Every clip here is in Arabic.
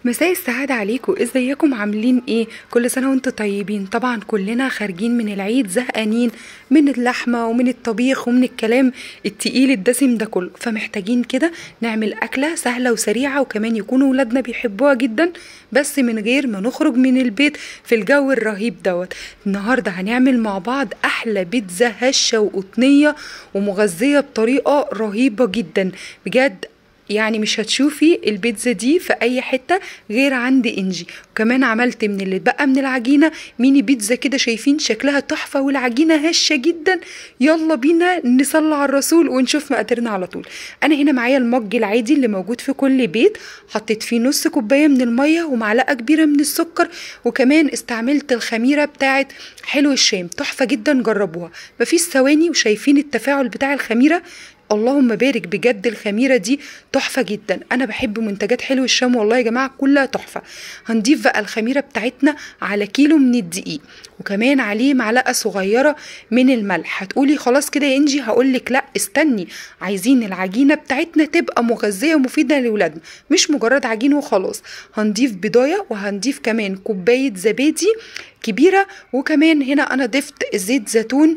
مساء السعادة عليكم، ازيكم عاملين ايه؟ كل سنة وانتم طيبين. طبعا كلنا خارجين من العيد زهقانين من اللحمة ومن الطبيخ ومن الكلام التقيل الدسم ده كله، فمحتاجين كده نعمل أكلة سهلة وسريعة وكمان يكونوا ولادنا بيحبوها جدا، بس من غير ما نخرج من البيت في الجو الرهيب دوت. النهاردة هنعمل مع بعض أحلى بيتزا هشة وقطنية ومغذية بطريقة رهيبة جدا بجد. يعني مش هتشوفي البيتزا دي في اي حتة غير عند انجي. وكمان عملت من اللي اتبقى من العجينة ميني بيتزا كده، شايفين شكلها تحفة والعجينة هشة جدا. يلا بينا نصلي على الرسول ونشوف مقاديرنا على طول. انا هنا معايا المج العادي اللي موجود في كل بيت، حطيت فيه نص كوباية من المية ومعلقة كبيرة من السكر، وكمان استعملت الخميرة بتاعت حلو الشام، تحفة جدا جربوها مفيش ثواني. وشايفين التفاعل بتاع الخميرة، اللهم بارك بجد. الخميرة دي تحفة جدا، انا بحب منتجات حلو الشام والله يا جماعة كلها تحفة. هنضيف بقى الخميرة بتاعتنا على كيلو من الدقيق، وكمان عليه معلقة صغيرة من الملح. هتقولي خلاص كده يا انجي، هقولك لا استني، عايزين العجينة بتاعتنا تبقى مغذية ومفيدة لولادنا، مش مجرد عجين وخلاص. هنضيف بضاية وهنضيف كمان كوباية زبادي كبيرة، وكمان هنا انا ضفت زيت زيتون.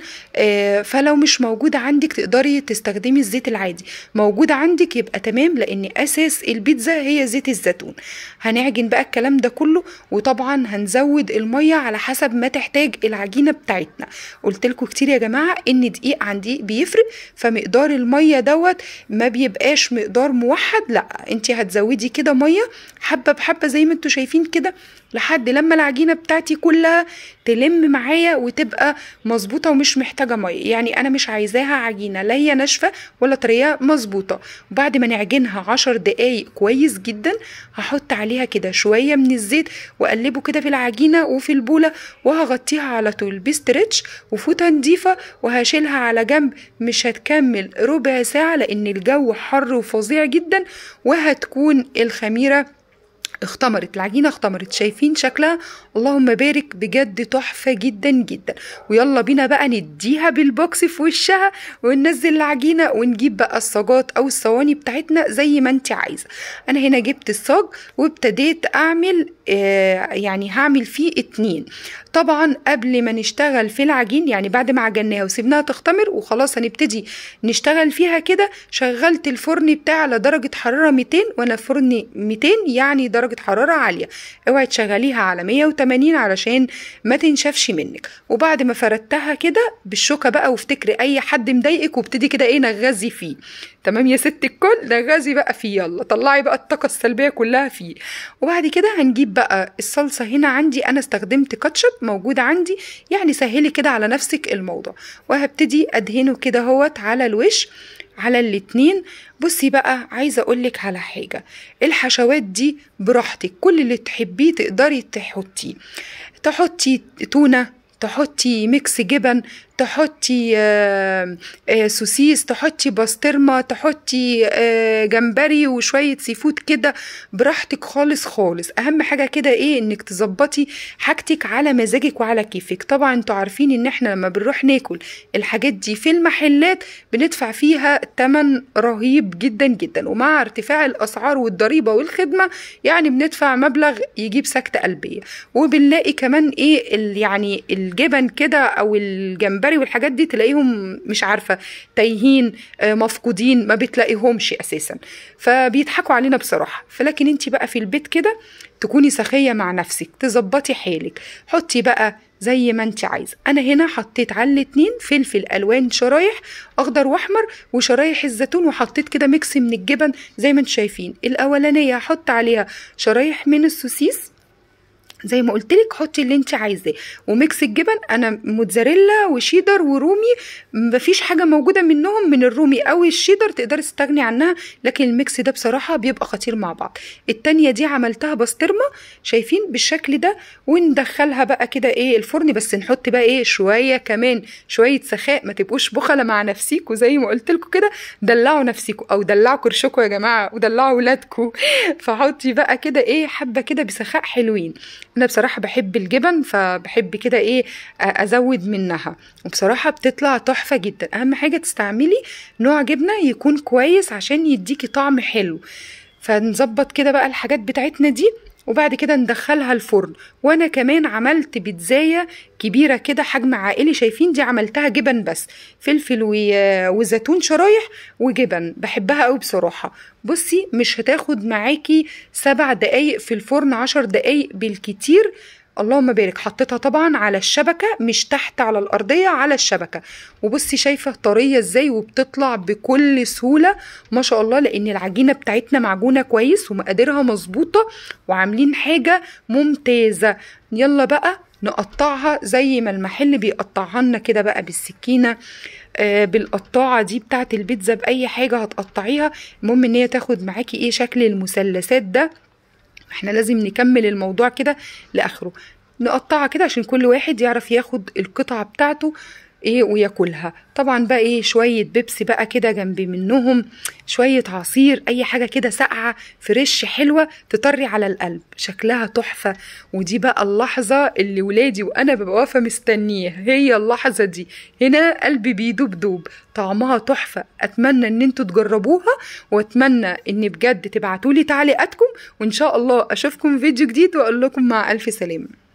فلو مش موجود عندك تقدري تستخدمي الزيت العادي، موجود عندك يبقى تمام، لان اساس البيتزا هي زيت الزيتون. هنعجن بقى الكلام ده كله، وطبعا هنزود المية على حسب ما تحتاج العجينة بتاعتنا. قلت لكم كتير يا جماعة ان دقيق عن دقيق بيفرق، فمقدار المية دوت ما بيبقاش مقدار موحد، لا انت هتزودي كده مية حبة بحبة زي ما انتوا شايفين كده، لحد لما العجينة بتاعتي كلها تلم معايا وتبقى مظبوطة ومش محتاجة مية. يعني انا مش عايزاها عجينة لا هي ناشفة ولا طرية مظبوطة. وبعد ما نعجنها 10 دقايق كويس جدا، هحط عليها كده شوية من الزيت واقلبه كده في العجينة وفي البولة، وهغطيها على طول بستريتش وفوطة نضيفة، وهشيلها على جنب. مش هتكمل ربع ساعة لان الجو حر وفظيع جدا، وهتكون الخميرة اختمرت، العجينة اختمرت، شايفين شكلها اللهم بارك بجد تحفة جدا جدا. ويلا بينا بقى نديها بالبوكس في وشها وننزل العجينة، ونجيب بقى الصاجات او الصواني بتاعتنا زي ما انت عايزة. انا هنا جبت الصاج وابتديت اعمل يعني هعمل فيه 2. طبعا قبل ما نشتغل في العجين، يعني بعد ما عجناها وسيبناها تختمر وخلاص هنبتدي نشتغل فيها كده، شغلت الفرن بتاعي على درجة حرارة 200، وانا فرن 200 يعني درجة حرارة عالية. اوعي تشغليها على 180 علشان ما تنشفش منك. وبعد ما فردتها كده بالشوكة بقى، وافتكري اي حد مضايقك وابتدي كده ايه نغزي فيه. تمام يا ست الكل، نغزي بقى فيه، يلا طلعي بقى الطاقة السلبية كلها فيه. وبعد كده هنجيب بقى الصلصة. هنا عندي انا استخدمت كاتشب موجود عندي، يعني سهلي كده على نفسك الموضوع. وهبتدي ادهنه كده هوت على الوش على الاتنين. بصي بقى، عايزة اقولك على حاجة، الحشوات دي براحتك، كل اللي تحبيه تقدري تحطي تونة، تحطي ميكس جبن، تحطي سوسيس، تحطي بسطرمة، تحطي جمبري وشوية سيفود كده، براحتك خالص خالص. اهم حاجة كده ايه، انك تظبطي حاجتك على مزاجك وعلى كيفك. طبعا انتوا عارفين ان احنا لما بنروح ناكل الحاجات دي في المحلات بندفع فيها تمن رهيب جدا جدا، ومع ارتفاع الاسعار والضريبة والخدمة يعني بندفع مبلغ يجيب سكتة قلبية. وبنلاقي كمان ايه يعني الجبن كده او الجمبري والحاجات دي تلاقيهم مش عارفة تايهين، مفقودين، ما بتلاقيهمش اساسا، فبيضحكوا علينا بصراحة. فلكن انتي بقى في البيت كده تكوني سخية مع نفسك، تظبطي حالك، حطي بقى زي ما انت عايزة. انا هنا حطيت على الاتنين فلفل الوان شرايح اخضر واحمر، وشرايح الزيتون، وحطيت كده ميكس من الجبن زي ما انتم شايفين. الاولانية هحط عليها شرايح من السوسيس زي ما قلت لك، حطي اللي انت عايزاه. وميكس الجبن انا موتزاريلا وشيدر ورومي، مفيش حاجه موجوده منهم من الرومي او الشيدر تقدري تستغني عنها، لكن الميكس ده بصراحه بيبقى خطير مع بعض. التانية دي عملتها بسطرمه شايفين بالشكل ده، وندخلها بقى كده ايه الفرن. بس نحط بقى ايه شويه كمان شويه سخاء، ما تبقوش بخله مع نفسيكوا زي ما قلت لكم كده، دلعوا نفسيكوا او دلعوا كرشكوا يا جماعه ودلعوا ولادكوا. فحطي بقى كده ايه حبه كده بسخاء حلوين. انا بصراحة بحب الجبن، فبحب كده ايه ازود منها، وبصراحة بتطلع تحفة جدا. اهم حاجة تستعملي نوع جبنة يكون كويس عشان يديكي طعم حلو. فنظبط كده بقى الحاجات بتاعتنا دي وبعد كده ندخلها الفرن. وانا كمان عملت بيتزاية كبيرة كده حجم عائلي، شايفين دي عملتها جبن بس، فلفل وزيتون شرايح وجبن، بحبها قوي بصراحة. بصي مش هتاخد معاكي 7 دقايق في الفرن، 10 دقايق بالكتير. اللهم بارك. حطيتها طبعا على الشبكة، مش تحت على الأرضية، على الشبكة. وبصي شايفة طرية ازاي وبتطلع بكل سهولة ما شاء الله، لأن العجينة بتاعتنا معجونة كويس ومقاديرها مظبوطة وعاملين حاجة ممتازة. يلا بقى نقطعها زي ما المحل بيقطعها لنا كده بقى بالسكينة، بالقطاعة دي بتاعت البيتزا، بأي حاجة هتقطعيها. المهم ان هي تاخد معاكي ايه شكل المثلثات ده. احنا لازم نكمل الموضوع كده لاخره، نقطعها كده عشان كل واحد يعرف ياخد القطعة بتاعته ايه وياكلها. طبعا بقى ايه شوية بيبسي بقى كده جنب منهم، شوية عصير، اي حاجة كده ساقعة فريش حلوة تطري على القلب، شكلها تحفة. ودي بقى اللحظة اللي ولادي وانا ببقى واقفة مستنيها، هي اللحظة دي هنا قلبي بيدوب دوب، طعمها تحفة. اتمنى ان انتوا تجربوها، واتمنى ان بجد تبعتولي تعليقاتكم، وان شاء الله اشوفكم فيديو جديد واقول لكم مع الف سلامة.